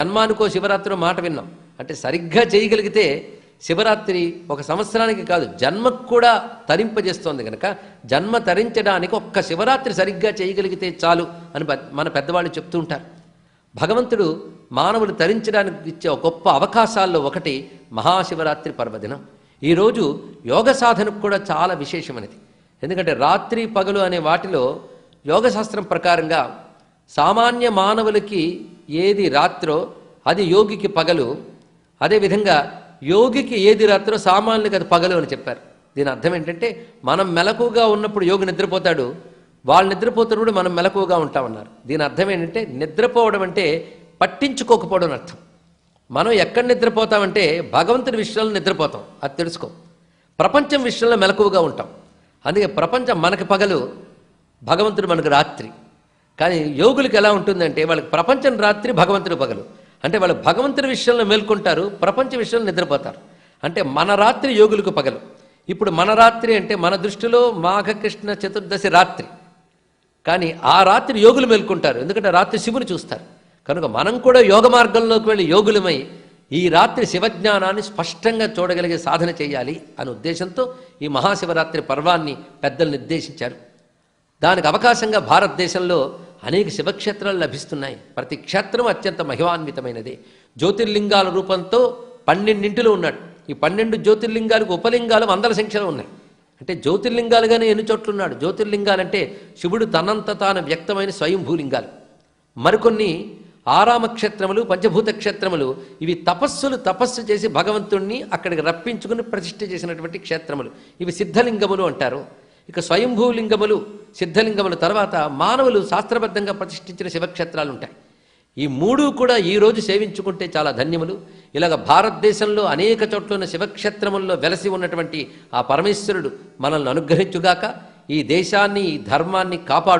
జన్మానికో శివరాత్రి మాట విన్నాం. అంటే సరిగ్గా చేయగలిగితే శివరాత్రి ఒక సంవత్సరానికి కాదు జన్మకు కూడా తరింపజేస్తోంది కనుక జన్మ తరించడానికి ఒక్క శివరాత్రి సరిగ్గా చేయగలిగితే చాలు అని మన పెద్దవాళ్ళు చెప్తూ ఉంటారు. భగవంతుడు మానవులు తరించడానికి ఇచ్చే ఒక గొప్ప అవకాశాల్లో ఒకటి మహాశివరాత్రి పర్వదినం. ఈరోజు యోగ సాధనకు కూడా చాలా విశేషమైనది. ఎందుకంటే రాత్రి పగలు అనే వాటిలో యోగశాస్త్రం ప్రకారంగా సామాన్య మానవులకి ఏది రాత్రో అది యోగికి పగలు, అదేవిధంగా యోగికి ఏది రాత్రో సామాన్యులకి అది పగలు అని చెప్పారు. దీని అర్థం ఏంటంటే మనం మెలకుగా ఉన్నప్పుడు యోగి నిద్రపోతాడు, వాళ్ళు నిద్రపోతున్నప్పుడు మనం మెలకుగా ఉంటామన్నారు. దీని అర్థం ఏంటంటే నిద్రపోవడం అంటే పట్టించుకోకపోవడం అని అర్థం. మనం ఎక్కడ నిద్రపోతామంటే భగవంతుని విషయంలో నిద్రపోతాం, అది తెలుసుకో. ప్రపంచం విషయంలో మెలకువగా ఉంటాం. అందుకే ప్రపంచం మనకి పగలు, భగవంతుడు మనకు రాత్రి. కానీ యోగులకు ఎలా ఉంటుందంటే వాళ్ళకి ప్రపంచం రాత్రి, భగవంతుడు పగలు. అంటే వాళ్ళు భగవంతుని విషయంలో మేల్కొంటారు, ప్రపంచ విషయంలో నిద్రపోతారు. అంటే మన రాత్రి యోగులకు పగలు. ఇప్పుడు మన రాత్రి అంటే మన దృష్టిలో మాఘకృష్ణ చతుర్దశి రాత్రి, కానీ ఆ రాత్రి యోగులు మేల్కొంటారు, ఎందుకంటే రాత్రి శివుని చూస్తారు. కనుక మనం కూడా యోగ మార్గంలోకి వెళ్ళి యోగులమై ఈ రాత్రి శివజ్ఞానాన్ని స్పష్టంగా చూడగలిగే సాధన చేయాలి అనే ఉద్దేశంతో ఈ మహాశివరాత్రి పర్వాన్ని పెద్దలు నిర్దేశించారు. దానికి అవకాశంగా భారతదేశంలో అనేక శివక్షేత్రాలు లభిస్తున్నాయి. ప్రతి క్షేత్రం అత్యంత మహిమాన్వితమైనది. జ్యోతిర్లింగాల రూపంతో 12 ఉన్నాడు. ఈ 12 జ్యోతిర్లింగాలకు ఉపలింగాలు వందల సంఖ్యలో ఉన్నాయి. అంటే జ్యోతిర్లింగాలుగానే ఎన్ని చోట్లున్నాడు. జ్యోతిర్లింగాలంటే శివుడు తనంత తాను వ్యక్తమైన స్వయంభూలింగాలు. మరికొన్ని ఆరామ క్షేత్రములు, పంచభూత క్షేత్రములు, ఇవి తపస్సు చేసి భగవంతుణ్ణి అక్కడికి రప్పించుకుని ప్రతిష్ఠ చేసినటువంటి క్షేత్రములు, ఇవి సిద్ధలింగములు అంటారు. ఇక స్వయంభూలింగములు, సిద్ధలింగముల తర్వాత మానవులు శాస్త్రబద్ధంగా ప్రతిష్ఠించిన శివక్షేత్రాలు ఉంటాయి. ఈ మూడు కూడా ఈరోజు సేవించుకుంటే చాలా ధన్యములు. ఇలాగ భారతదేశంలో అనేక చోట్ల ఉన్న శివక్షేత్రముల్లో వెలసి ఉన్నటువంటి ఆ పరమేశ్వరుడు మనల్ని అనుగ్రహించుగాక. ఈ దేశాన్ని, ఈ ధర్మాన్ని కాపాడు.